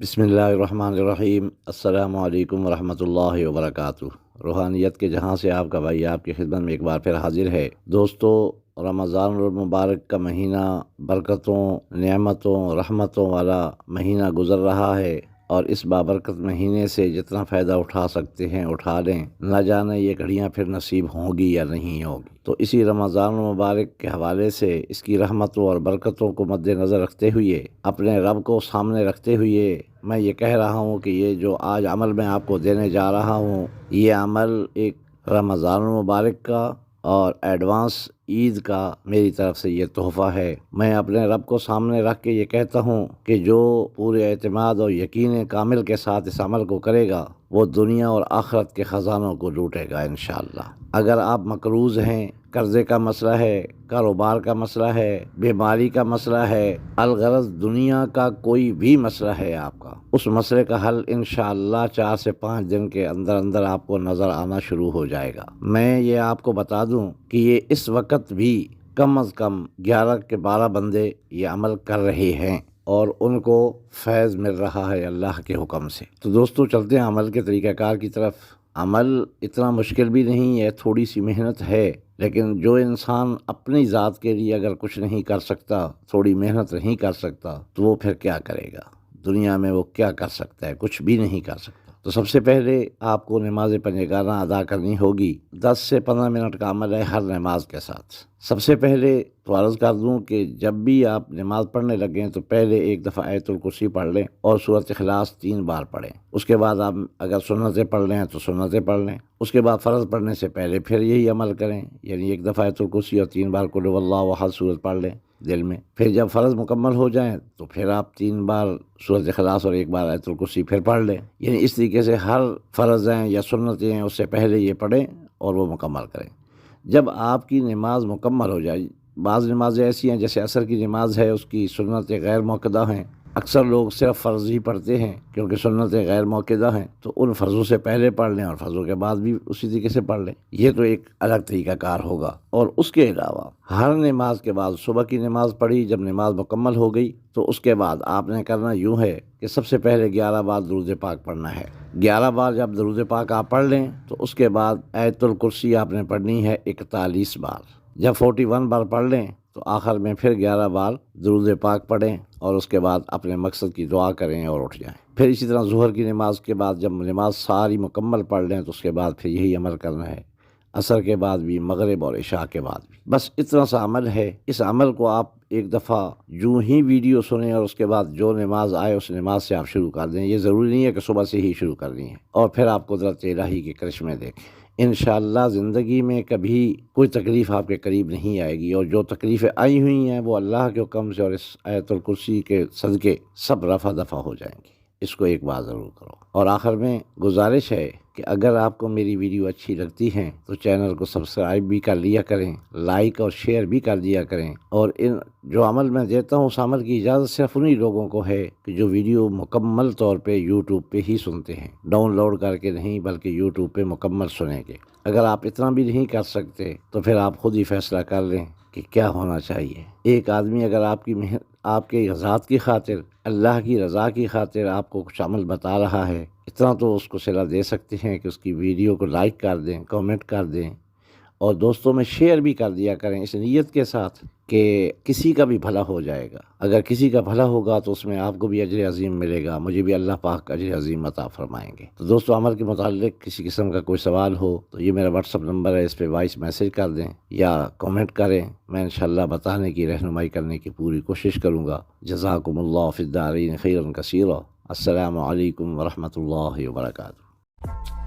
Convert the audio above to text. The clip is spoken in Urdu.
بسم اللہ الرحمن الرحیم۔ السلام علیکم ورحمۃ اللہ وبرکاتہ۔ روحانیت کے جہاں سے آپ کا بھائی آپ کی خدمت میں ایک بار پھر حاضر ہے۔ دوستو، رمضان المبارک کا مہینہ برکتوں، نعمتوں، رحمتوں والا مہینہ گزر رہا ہے، اور اس بابرکت مہینے سے جتنا فائدہ اٹھا سکتے ہیں اٹھا لیں، نہ جانے یہ گھڑیاں پھر نصیب ہوں گی یا نہیں ہوگی۔ تو اسی رمضان المبارک کے حوالے سے اس کی رحمتوں اور برکتوں کو مد نظر رکھتے ہوئے، اپنے رب کو سامنے رکھتے ہوئے، میں یہ کہہ رہا ہوں کہ یہ جو آج عمل میں آپ کو دینے جا رہا ہوں، یہ عمل ایک رمضان المبارک کا اور ایڈوانس عید کا میری طرف سے یہ تحفہ ہے۔ میں اپنے رب کو سامنے رکھ کے یہ کہتا ہوں کہ جو پورے اعتماد اور یقین کامل کے ساتھ اس عمل کو کرے گا، وہ دنیا اور آخرت کے خزانوں کو لوٹے گا انشاءاللہ۔ اگر آپ مقروض ہیں، قرضے کا مسئلہ ہے، کاروبار کا مسئلہ ہے، بیماری کا مسئلہ ہے، الغرض دنیا کا کوئی بھی مسئلہ ہے آپ کا، اس مسئلے کا حل انشاءاللہ 4 سے 5 دن کے اندر اندر آپ کو نظر آنا شروع ہو جائے گا۔ میں یہ آپ کو بتا دوں کہ یہ اس وقت بھی کم از کم 11 کے 12 بندے یہ عمل کر رہے ہیں، اور ان کو فیض مل رہا ہے اللہ کے حکم سے۔ تو دوستو، چلتے ہیں عمل کے طریقہ کار کی طرف۔ عمل اتنا مشکل بھی نہیں ہے، تھوڑی سی محنت ہے، لیکن جو انسان اپنی ذات کے لیے اگر کچھ نہیں کر سکتا، تھوڑی محنت نہیں کر سکتا، تو وہ پھر کیا کرے گا؟ دنیا میں وہ کیا کر سکتا ہے؟ کچھ بھی نہیں کر سکتا۔ تو سب سے پہلے آپ کو نماز پنجگانہ ادا کرنی ہوگی۔ 10 سے 15 منٹ کا عمل ہے ہر نماز کے ساتھ۔ سب سے پہلے تو عرض کر دوں کہ جب بھی آپ نماز پڑھنے لگیں تو پہلے ایک دفعہ آیت الکرسی پڑھ لیں اور سورۃ اخلاص 3 بار پڑھیں۔ اس کے بعد آپ اگر سنتیں پڑھ لیں تو سنتیں پڑھ لیں۔ اس کے بعد فرض پڑھنے سے پہلے پھر یہی عمل کریں، یعنی ایک دفعہ آیت الکرسی اور 3 بار قل هو اللہ احد سورت پڑھ لیں دل میں۔ پھر جب فرض مکمل ہو جائیں تو پھر آپ 3 بار سورۃ اخلاص اور 1 بار آیت الکرسی پھر پڑھ لیں۔ یعنی اس طریقے سے ہر فرض ہیں یا سنتیں ہیں اس سے پہلے یہ پڑھیں اور وہ مکمل کریں۔ جب آپ کی نماز مکمل ہو جائے، بعض نمازیں ایسی ہیں جیسے عصر کی نماز ہے، اس کی سنتیں غیر موقدہ ہیں، اکثر لوگ صرف فرض ہی پڑھتے ہیں کیونکہ سنتیں غیر موقدہ ہیں، تو ان فرضوں سے پہلے پڑھ لیں اور فرضوں کے بعد بھی اسی طریقے سے پڑھ لیں۔ یہ تو ایک الگ طریقہ کار ہوگا۔ اور اس کے علاوہ ہر نماز کے بعد، صبح کی نماز پڑھی، جب نماز مکمل ہو گئی تو اس کے بعد آپ نے کرنا یوں ہے کہ سب سے پہلے 11 بار درود پاک پڑھنا ہے۔ 11 بار جب درود پاک آپ پڑھ لیں تو اس کے بعد آیت الکرسی آپ نے پڑھنی ہے 41 بار۔ جب 41 بار پڑھ لیں تو آخر میں پھر 11 بار درود پاک پڑھیں، اور اس کے بعد اپنے مقصد کی دعا کریں اور اٹھ جائیں۔ پھر اسی طرح ظہر کی نماز کے بعد جب نماز ساری مکمل پڑھ لیں تو اس کے بعد پھر یہی عمل کرنا ہے، عصر کے بعد بھی، مغرب اور عشاء کے بعد بھی۔ بس اتنا سا عمل ہے۔ اس عمل کو آپ ایک دفعہ جو ہی ویڈیو سنیں اور اس کے بعد جو نماز آئے اس نماز سے آپ شروع کر دیں۔ یہ ضروری نہیں ہے کہ صبح سے ہی شروع کرنی ہے، اور پھر آپ قدرت الہی کے کرشمے دیکھیں۔ انشاءاللہ زندگی میں کبھی کوئی تکلیف آپ کے قریب نہیں آئے گی، اور جو تکلیفیں آئی ہوئی ہیں وہ اللہ کے حکم سے اور اس آیت الکرسی کے صدقے سب رفع دفع ہو جائیں گی۔ اس کو ایک بار ضرور کرو۔ اور آخر میں گزارش ہے کہ اگر آپ کو میری ویڈیو اچھی لگتی ہیں تو چینل کو سبسکرائب بھی کر لیا کریں، لائک اور شیئر بھی کر دیا کریں، اور ان جو عمل میں دیتا ہوں اس عمل کی اجازت صرف انہی لوگوں کو ہے کہ جو ویڈیو مکمل طور پہ یوٹیوب پہ ہی سنتے ہیں، ڈاؤن لوڈ کر کے نہیں بلکہ یوٹیوب پہ مکمل سنیں گے۔ اگر آپ اتنا بھی نہیں کر سکتے تو پھر آپ خود ہی فیصلہ کر لیں کہ کیا ہونا چاہیے۔ ایک آدمی اگر آپ کے ذات کی خاطر، اللہ کی رضا کی خاطر آپ کو کچھ عمل بتا رہا ہے، اتنا تو اس کو صلہ دے سکتے ہیں کہ اس کی ویڈیو کو لائک کر دیں، کامنٹ کر دیں، اور دوستوں میں شیئر بھی کر دیا کریں، اس نیت کے ساتھ کہ کسی کا بھی بھلا ہو جائے گا۔ اگر کسی کا بھلا ہوگا تو اس میں آپ کو بھی اجر عظیم ملے گا، مجھے بھی اللہ پاک اجر عظیم عطا فرمائیں گے۔ تو دوستو، عمل کے متعلق کسی قسم کا کوئی سوال ہو تو یہ میرا واٹس ایپ نمبر ہے، اس پہ وائس میسج کر دیں یا کامنٹ کریں، میں انشاءاللہ بتانے کی، رہنمائی کرنے کی پوری کوشش کروں گا۔ جزاکم اللہ فی الدارین خیرا کثیرا۔ السلام علیکم ورحمۃ اللہ وبرکاتہ۔